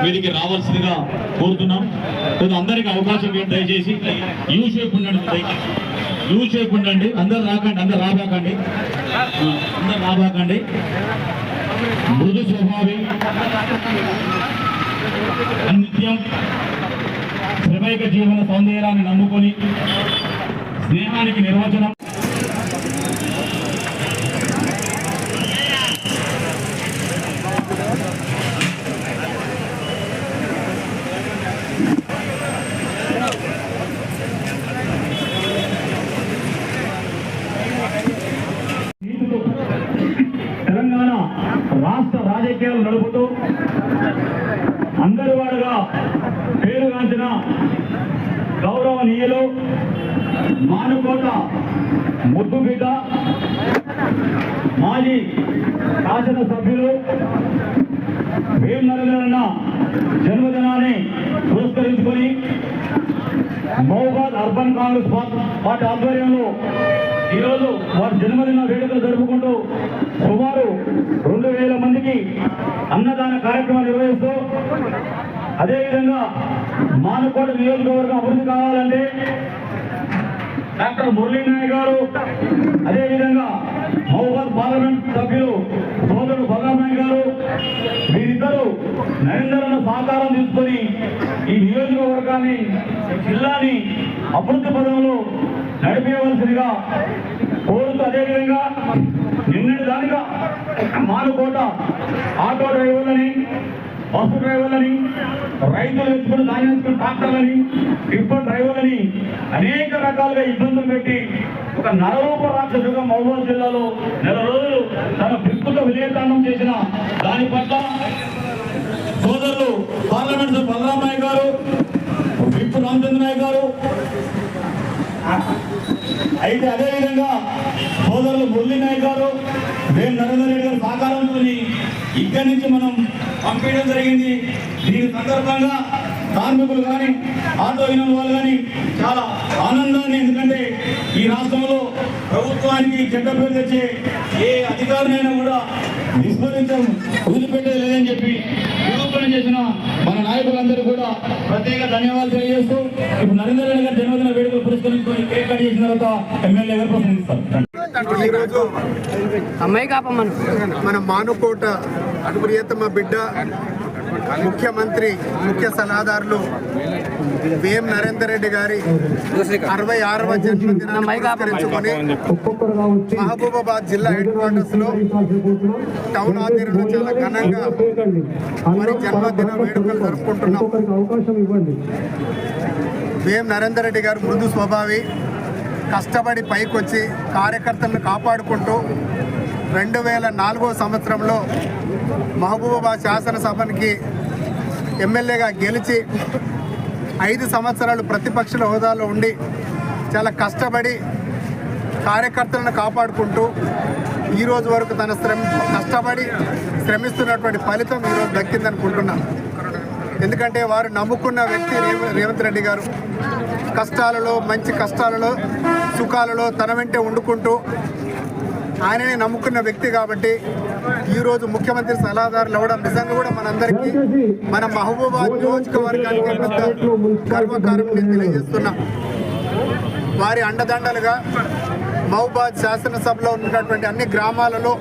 వేదిక రావాల్సిందిగా కోరుతున్నాం. అందరికి అవకాశం ఇవ్వండి దయచేసి. యూ షేప్ ఉండండి, యూ షేప్ ఉండండి. అందరు రాబాకండి. మృదు స్వభావి, నిత్యం శ్రమైక జీవన సౌందర్యాన్ని నమ్ముకొని స్నేహానికి నిర్వచనం. తెలంగాణ రాష్ట్ర రాజకీయాలు నడుపుతూ అందరి వాడుగా పేరుగాంచిన గౌరవనీయులు మానుకోట ముద్దుబిడ్డ మాజీ శాసనసభ్యులు వేం నరేంద్రన్న జన్మదినాన్ని పురస్కరించుకొని మహబూబాద్ అర్బన్ కాంగ్రెస్ పార్టీ ఆధ్వర్యంలో ఈరోజు వారి జన్మదిన వేడుకలు జరుపుకుంటూ సుమారు 2000 మందికి అన్నదాన కార్యక్రమాలు నిర్వహిస్తూ, అదేవిధంగా మానుకోట నియోజకవర్గం అభివృద్ధి కావాలంటే డాక్టర్ మురళీ నాయక్ గారు, అదేవిధంగా మహబూబాద్ పార్లమెంట్ సభ్యులు సోదరుడు బలరాం నాయక్ గారు, వీరిద్దరూ నరేంద్రన్న సహకారం తీసుకొని ఈ నియోజకవర్గాన్ని, జిల్లాని అభివృద్ధి పదంలో నడిపేయవలసిందిగా కోరుతూ, అదేవిధంగా నిన్నటి దానిగా మానుకోట ఆటో డ్రైవర్లని, బస్సు డ్రైవర్లని, రైతులు ఎత్తుకుని ధాన్యం ఎత్తుకుని ట్రాక్టర్లని, టిప్పర్ డ్రైవర్లని అనేక రకాలుగా ఇబ్బందులు పెట్టి ఒక నరరూప రాక్షసుగా మహబూబాద్ జిల్లాలో నెల రోజులు తన విస్తృత విజయతాండం చేసిన దాని పట్ల సోదరులు పార్లమెంట్ బలరాం నాయక్ గారు, విప్పు రామచంద్ర నాయక్ గారు, అయితే అదేవిధంగా సోదరులు మురళీ నాయక్ గారు, వేం నరేందర్ రెడ్డి గారు సహకారంతో ఇక్కడి నుంచి మనం పంపించడం జరిగింది. దీని సందర్భంగా కార్మికులు కానీ, ఆటో యూనియన్ వాళ్ళు కానీ చాలా ఆనందాన్ని, ఎందుకంటే ఈ రాష్ట్రంలో ప్రభుత్వానికి చెడ్డ పేరు తెచ్చే ఏ అధికారులైనా కూడా విస్మరించడం వదిలిపెట్టేది లేదని చెప్పి నిరూపణ చేసిన మన నాయకులందరూ కూడా ప్రత్యేక ధన్యవాదాలు తెలియజేస్తూ, ఇప్పుడు నరేందర్ రెడ్డి గారి జన్మదిన వేడుకలు పురస్కరించుకొని కేక్ కట్ చేసిన తర్వాత ఎమ్మెల్యే గారు ప్రసంగిస్తారు. ఈరోజు మన మానుకోట ప్రియతమ బిడ్డ ముఖ్యమంత్రి ముఖ్య సలహాదారులు వేం నరేందర్ రెడ్డి గారి 66వ జన్మదినాన్ని పురస్కరించుకొని మహబూబాబాద్ జిల్లా హెడ్ క్వార్టర్స్ లో టౌన్ ఆధ్వర్యంలో చాలా ఘనంగా మరి జన్మదిన వేడుకలు జరుపుకుంటున్నాం. వేం నరేందర్ రెడ్డి గారు మృదు స్వభావి, కష్టపడి పైకొచ్చి కార్యకర్తలను కాపాడుకుంటూ 2004వ సంవత్సరంలో మహబూబాబాద్ శాసనసభకి ఎమ్మెల్యేగా గెలిచి 5 సంవత్సరాలు ప్రతిపక్ష హోదాలో ఉండి చాలా కష్టపడి కార్యకర్తలను కాపాడుకుంటూ ఈరోజు వరకు తన కష్టపడి శ్రమిస్తున్నటువంటి ఫలితం ఈరోజు దక్కిందనుకుంటున్నాం. ఎందుకంటే వారు నమ్ముకున్న వ్యక్తి రేవంత్ రెడ్డి గారు. కష్టాలలో, మంచి కష్టాలలో, సుఖాలలో తన వెంటే వండుకుంటూ ఆయననే నమ్ముకున్న వ్యక్తి కాబట్టి ఈరోజు ముఖ్యమంత్రి సలహాదారులు అవ్వడం నిజంగా కూడా మనందరికీ మన మహబూబాబాద్ నియోజకవర్గానికి పెద్ద గర్వకారం నేను తెలియజేస్తున్నా. వారి అండదండలుగా మహబూబాబాద్ శాసనసభలో ఉన్నటువంటి అన్ని గ్రామాలలో,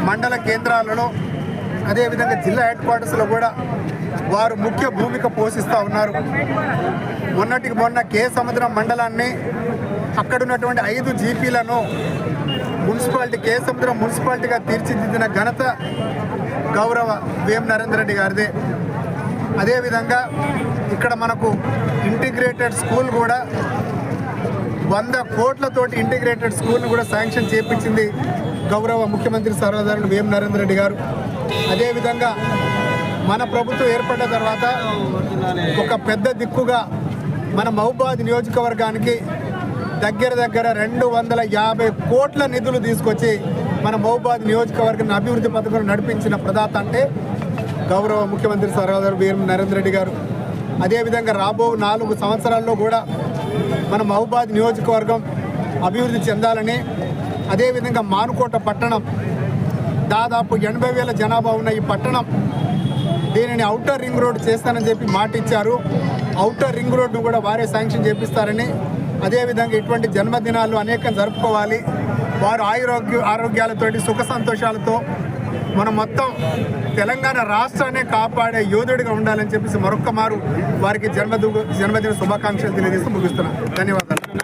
మండల కేంద్రాలలో, అదేవిధంగా జిల్లా హెడ్ క్వార్టర్స్లో కూడా వారు ముఖ్య భూమిక పోషిస్తూ ఉన్నారు. మొన్నటికి మొన్న కే సముద్రం మండలాన్ని, అక్కడ ఉన్నటువంటి 5 జీపీలను మున్సిపాలిటీ, కే సముద్రం మున్సిపాలిటీగా తీర్చిదిద్దిన ఘనత గౌరవ వేం నరేందర్ రెడ్డి గారిదే. అదేవిధంగా ఇక్కడ మనకు ఇంటిగ్రేటెడ్ స్కూల్ కూడా 100 కోట్లతోటి ఇంటిగ్రేటెడ్ స్కూల్ను కూడా శాంక్షన్ చేయించింది గౌరవ ముఖ్యమంత్రి సలహాదారులు వేం నరేందర్ రెడ్డి గారు. అదేవిధంగా మన ప్రభుత్వం ఏర్పడిన తర్వాత ఒక పెద్ద దిక్కుగా మన మహబూబాబాద్ నియోజకవర్గానికి దగ్గర 250 కోట్ల నిధులు తీసుకొచ్చి మన మహబూబాబాద్ నియోజకవర్గాన్ని అభివృద్ధి పథకం నడిపించిన ప్రదాత అంటే గౌరవ ముఖ్యమంత్రి సలహాదారు వేం నరేందర్ రెడ్డి గారు. అదేవిధంగా రాబో 4 సంవత్సరాల్లో కూడా మన మహబూబాబాద్ నియోజకవర్గం అభివృద్ధి చెందాలని, అదేవిధంగా మానుకోట పట్టణం దాదాపు 80,000 జనాభా ఉన్న ఈ పట్టణం, దీనిని ఔటర్ రింగ్ రోడ్ చేస్తానని చెప్పి మాట ఇచ్చారు. ఔటర్ రింగ్ రోడ్ను కూడా వారే శాంక్షన్ చేపిస్తారని, అదేవిధంగా ఇటువంటి జన్మదినాలు అనేకం జరుపుకోవాలి, వారు ఆరోగ్యాలతోటి సుఖ సంతోషాలతో మనం మొత్తం తెలంగాణ రాష్ట్రాన్ని కాపాడే యోధుడిగా ఉండాలని చెప్పేసి మరొక్క మారు వారికి జన్మదిన శుభాకాంక్షలు తెలియజేస్తూ ముగిస్తున్నాను. ధన్యవాదాలు.